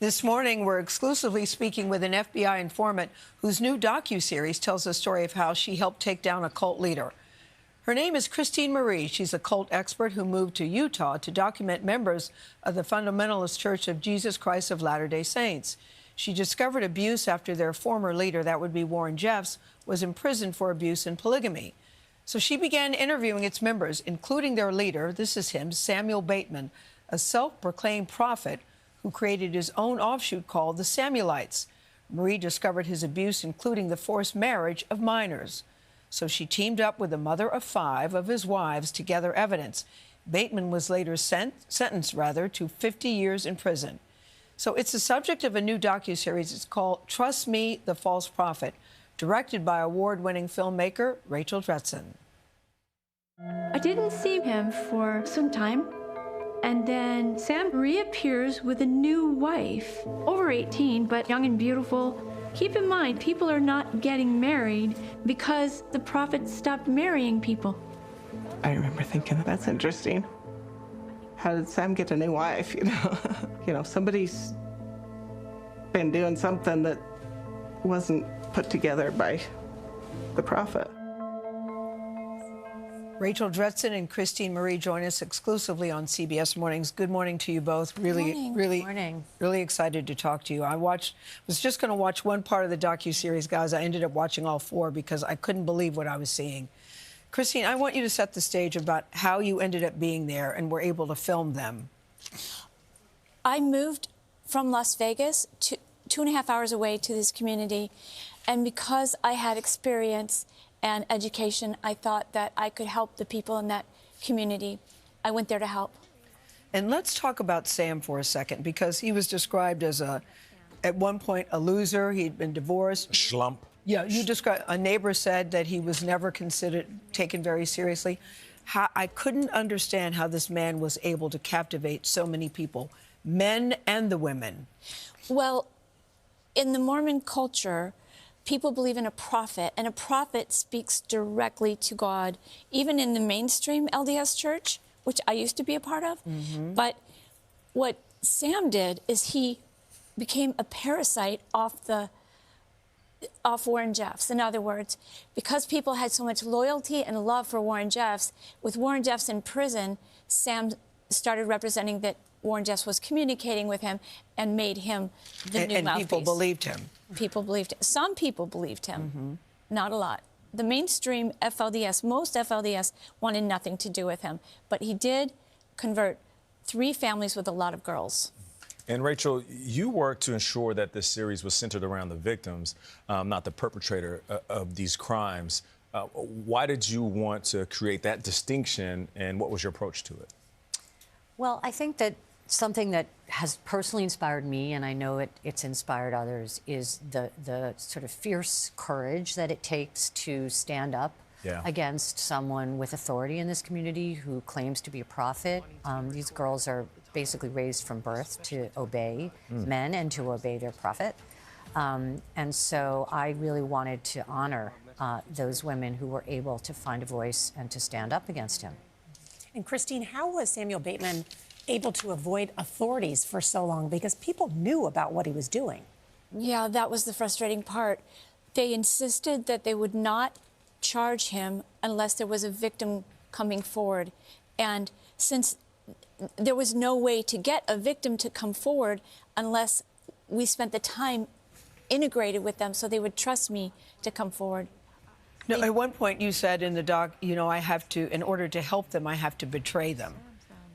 This morning, we're exclusively speaking with an FBI informant whose new docuseries tells the story of how she helped take down a cult leader. Her name is Christine Marie. She's a cult expert who moved to Utah to document members of the Fundamentalist Church of Jesus Christ of Latter-day Saints. She discovered abuse after their former leader, that would be Warren Jeffs, was imprisoned for abuse and polygamy. So she began interviewing its members, including their leader, this is him, Samuel Bateman, a self-proclaimed prophet who created his own offshoot called the Samuelites. Marie discovered his abuse, including the forced marriage of minors. So she teamed up with the mother of 5 of his wives to gather evidence. Bateman was later sentenced to 50 years in prison. So it's the subject of a new docuseries. It's called Trust Me, the False Prophet, directed by award-winning filmmaker Rachel Dretzin. I didn't see him for some time. And then Sam reappears with a new wife, over 18, but young and beautiful. Keep in mind, people are not getting married because the prophet stopped marrying people. I remember thinking, that's interesting. How did Sam get a new wife, somebody's been doing something that wasn't put together by the prophet. Rachel Dretzin and Christine Marie join us exclusively on CBS Mornings. Good morning to you both. Really excited to talk to you. I was just going to watch one part of the docuseries, guys. I ended up watching all 4 because I couldn't believe what I was seeing. Christine, I want you to set the stage about how you ended up being there and were able to film them. I moved from Las Vegas to 2.5 hours away to this community, and because I had experience and education, I thought that I could help the people in that community. I went there to help. And let's talk about Sam for a second, because he was described as at one point, a loser. He'd been divorced. Schlump. Yeah, a neighbor said that he was never taken very seriously. I couldn't understand how this man was able to captivate so many people, men and the women. Well, in the Mormon culture, people believe in a prophet, and a prophet speaks directly to God, even in the mainstream LDS church, which I used to be a part of. Mm-hmm. But what Sam did is he became a parasite off Warren Jeffs. In other words, because people had so much loyalty and love for Warren Jeffs, with Warren Jeffs in prison, Sam started representing that Warren Jeffs was communicating with him and made him the new mouthpiece. And people believed him. People believed him. Some people believed him. Mm-hmm. Not a lot. The mainstream FLDS, most FLDS wanted nothing to do with him. But he did convert 3 families with a lot of girls. And Rachel, you worked to ensure that this series was centered around the victims, not the perpetrator of these crimes. Why did you want to create that distinction, and what was your approach to it? Well, I think that something that has personally inspired me, and I know it's inspired others, is the sort of fierce courage that it takes to stand up against someone with authority in this community who claims to be a prophet. These girls are basically raised from birth to obey men and to obey their prophet. And so I really wanted to honor those women who were able to find a voice and to stand up against him. And Christine, how was Samuel Bateman able to avoid authorities for so long? Because people knew about what he was doing. Yeah, that was the frustrating part. They insisted that they would not charge him unless there was a victim coming forward. And since there was no way to get a victim to come forward unless we spent the time integrated with them so they would trust me to come forward. No, at one point you said in the doc, I have to, in order to help them, I have to betray them,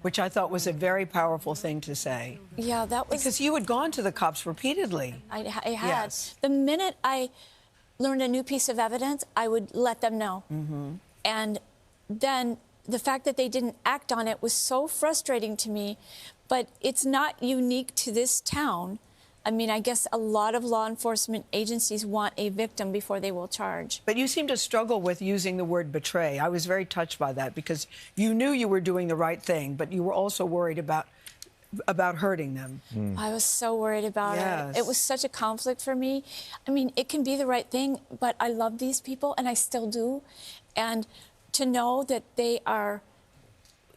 which I thought was a very powerful thing to say. Yeah, that was... Because you had gone to the cops repeatedly. I had. Yes. The minute I learned a new piece of evidence, I would let them know. Mm-hmm. And then the fact that they didn't act on it was so frustrating to me, but it's not unique to this town. I mean, I guess a lot of law enforcement agencies want a victim before they will charge. But you seem to struggle with using the word betray. I was very touched by that because you knew you were doing the right thing, but you were also worried about hurting them. I was so worried about it. It was such a conflict for me. I mean, it can be the right thing, but I love these people, and I still do. And to know that they are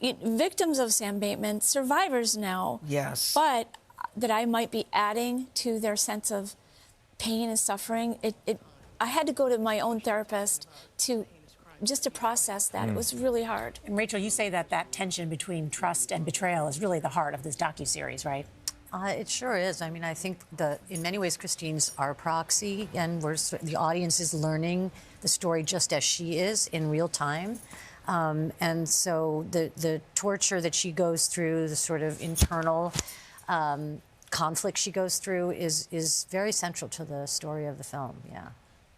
victims of Sam Bateman, survivors now. Yes. But that I might be adding to their sense of pain and suffering. I had to go to my own therapist to process that. It was really hard. And Rachel, you say that that tension between trust and betrayal is really the heart of this docuseries, right? It sure is. I mean, I think in many ways, Christine's our proxy, and the audience is learning the story just as she is in real time. And so the torture that she goes through, the sort of internal conflict she goes through is very central to the story of the film, yeah.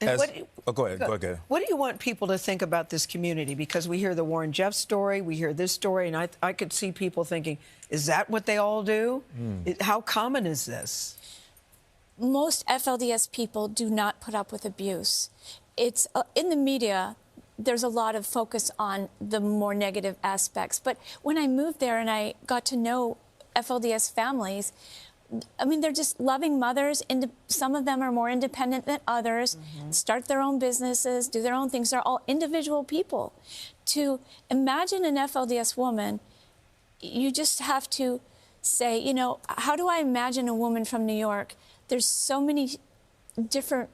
Go ahead. What do you want people to think about this community? Because we hear the Warren Jeff story, we hear this story, and I could see people thinking, is that what they all do? How common is this? Most FLDS people do not put up with abuse. It's in the media, there's a lot of focus on the more negative aspects. But when I moved there and I got to know FLDS families, I mean, they're just loving mothers. Some of them are more independent than others, start their own businesses, do their own things. They're all individual people. To imagine an FLDS woman, you just have to say, you know, how do I imagine a woman from New York? There's so many different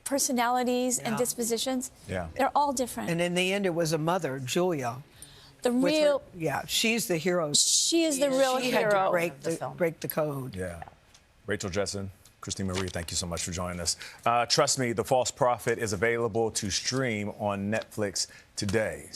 personalities and dispositions. Yeah. They're all different. And in the end, it was a mother, Julia. She's the hero. She is the real she hero. Had to break the code. Yeah. Rachel Dretzin, Christine Marie, thank you so much for joining us. Trust me, The False Prophet is available to stream on Netflix today.